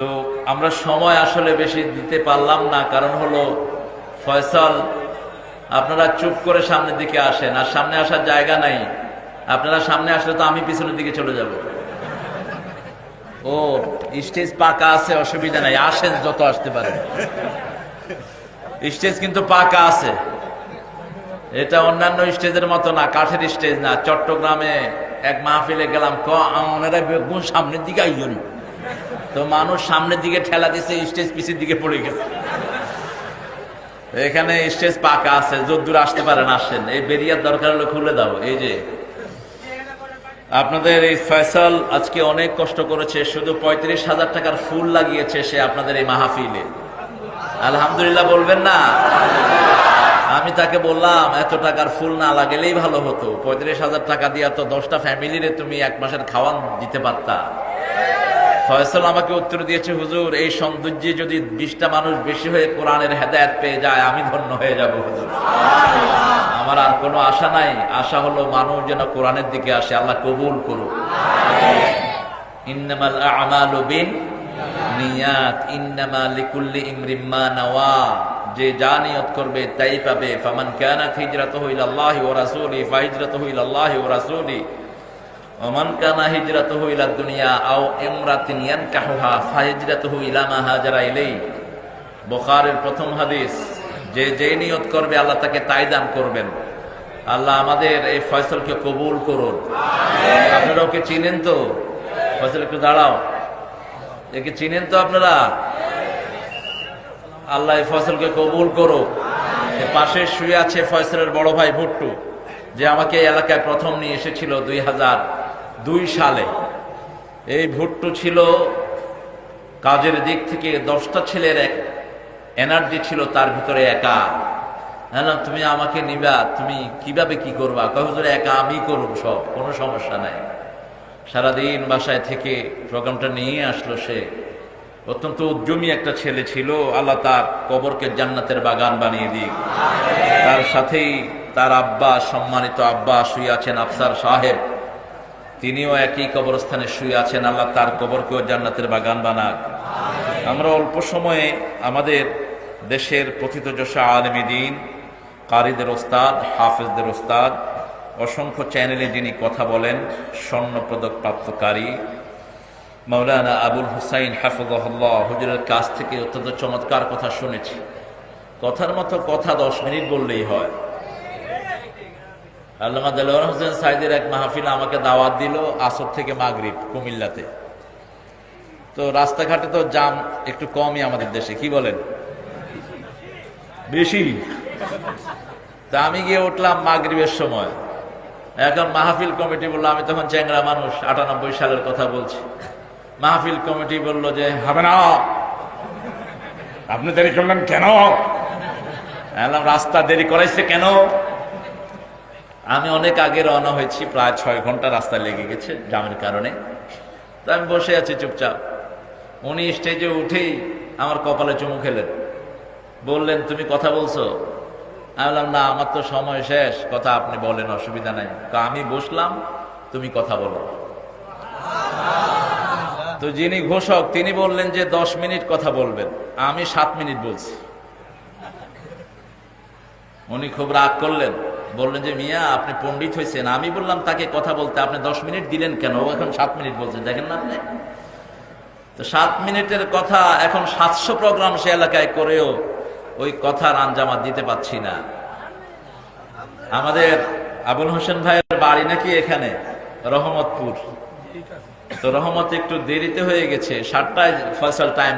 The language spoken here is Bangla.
তো আমরা সময় আসলে বেশি দিতে পারলাম না, কারণ হলো ফয়সাল আপনারা চুপ করে সামনের দিকে আসেন, আর সামনে আসার জায়গা নাই। আপনারা সামনে আসলে তো আমি পিছনের দিকে চলে যাব। ও স্টেজ পাকা আছে, অসুবিধা নাই, আসেন যত আসতে পারে। স্টেজ কিন্তু পাকা আছে, এটা অন্যান্য স্টেজের মতো না, কাঠের স্টেজ না। চট্টগ্রামে এক মাহফিলে গেলাম, ওনারা বেগুন সামনের দিকে আইজন, তো মানুষ সামনের দিকে ঠেলা দিছে, স্টেজ পিছের দিকে পড়ে গেছে। এখানে স্টেজ পাকা আছে, যদ্দূর আসতে পারেন আসেন। এই বেরিয়ার দরকার হলে খুলে দাও। এই যে আপনাদের এই ফয়সাল আজকে অনেক কষ্ট করেছে, শুধু 35,000 টাকার ফুল লাগিয়েছে সে আপনাদের এই মাহফিলে। আলহামদুলিল্লাহ বলবেন না? আমি তাকে বললাম এত টাকার ফুল না লাগলেই ভালো হতো, 35,000 টাকা দিয়ে তো 10টা ফ্যামিলিরে তুমি 1 মাসের খাওয়ান দিতে পারতা। ফয়সাল আমাকে উত্তর দিয়েছে, হুজুর এই সৌন্দর্যে যদি 20টা মানুষ বেশি হয়ে কোরআনের হেদায়েত পেয়ে যায় আমি ধন্য হয়ে যাব হুজুর। আমার আর কোনো আশা নাই, আশা হলো মানুষ যেন কোরআনের দিকে আসে। আল্লাহ কবুল করুক। ইন্নামাল আ'মালু বিন্নিয়াত ইন্নামা লিকুল্লি ইমরিম মা নাওয়া। যে যা নিয়ত করবে তাই পাবে। ফামান কানাত হিজরাতুহু ইলাল্লাহি ওয়া রাসূলিহি ফাহিজরাতুহু ইলাল্লাহি ওয়া রাসূলিহি ওয়া মান কানা হিজরাতুহু ইলাদ দুনিয়া আও ইমরাতিন ইয়ানকাহুহা ফাহিজরাতুহু ইলা মা হাজারা ইলাইহি। বুখারীর প্রথম হাদিস। যে যে নিয়ত করবে আল্লাহ তাকে তাই দান করবেন। আল্লাহ আমাদের এই ফয়সালকে কবুল করুন। আপনারা ওকে চিনেন তো? ফয়সাল একটু দাঁড়াও, একে চিনেন তো আপনারা? আল্লাহ এই ফয়সালকে কবুল করুক। পাশে শুয়ে আছে ফয়সালের বড় ভাই ভুট্টু, যে আমাকে এই এলাকায় প্রথম নিয়ে এসেছিল 2002 সালে। এই ভুট্টু ছিল কাজের দিক থেকে 10টা ছেলের এক এনার্জি ছিল তার ভিতরে একা। হ্যাঁ, তুমি আমাকে নিবা, তুমি কিভাবে কি করবা? হুজুর একা আমি করুন সব, কোনো সমস্যা নাই। সারাদিন বাসায় থেকে প্রোগ্রামটা নিয়ে আসলো সে। অত্যন্ত উদ্যমী একটা ছেলে ছিল। আল্লাহ তার কবরকে জান্নাতের বাগান বানিয়ে দিক। তার সাথেই তার আব্বা, সম্মানিত আব্বা শুয়ে আছেন আফসার সাহেব, তিনিও একই কবরস্থানে শুয়ে আছেন। আল্লাহ তার কবরকেও জান্নাতের বাগান বানাক। আমরা অল্প সময়ে আমাদের দেশের প্রথিতযশা আলেম দ্বীন, কারীদের ওস্তাদ, হাফেজদের ওস্তাদ, অসংখ্য চ্যানেলে যিনি কথা বলেন, স্বর্ণপদক প্রাপ্তকারী মাওলানা আবুল হুসাইন হাফিজাহুল্লাহ হুজুরের কাছ থেকে অত্যন্ত চমৎকার কথা শুনেছি। কথার মতো কথা 10 মিনিট বললেই হয়। আল্লামা দেলোয়ার হোসেন সাইদের এক মাহফিল আমাকে দাওয়াত দিল আসর থেকে মাগরিব কুমিল্লাতে। তো রাস্তাঘাটে তো জাম একটু কমই আমাদের দেশে, কি বলেন? বেশি। তা আমি গিয়ে উঠলাম মাগরিবের সময়। এখন মাহফিল কমিটি বললো, আমি তখন চ্যাংরা মানুষ, 98 সালের কথা বলছি। মাহফিল কমিটি বললো যে হবে না, আপনি দেরি করলেন কেন? রাস্তা দেরি করাইছে কেন? আমি অনেক আগে রওনা হয়েছি, প্রায় 6 ঘন্টা রাস্তা লেগে গেছে জামের কারণে। তো আমি বসে আছি চুপচাপ। উনি স্টেজে উঠেই আমার কপালে চুমু খেলেন, বললেন তুমি কথা বলছো? আমি বললাম না, আমার তো সময় শেষ, কথা আপনি বলেন, অসুবিধা নাই। আমি বসলাম, তুমি কথা বলো। তো যিনি ঘোষক তিনি বললেন যে 10 মিনিট কথা বলবেন, আমি 7 মিনিট বলছি। উনি খুব রাগ করলেন, বললেন যে মিয়া আপনি পণ্ডিত হয়েছেন। আমি বললাম তাকে কথা বলতে, আপনি 10 মিনিট দিলেন কেন? ও এখন 7 মিনিট বলছেন, দেখেন না আপনি? তো 7 মিনিটের কথা এখন 700 প্রোগ্রাম সে এলাকায় করেও ওই কথার আঞ্জামাত দিতে পাচ্ছি না। আমাদের আবুল হোসেন ভাইয়ের বাড়ি নাকি এখানে রহমতপুর। তো রহমত একটু দেরিতে হয়ে গেছে, 7টায় ফয়সাল টাইম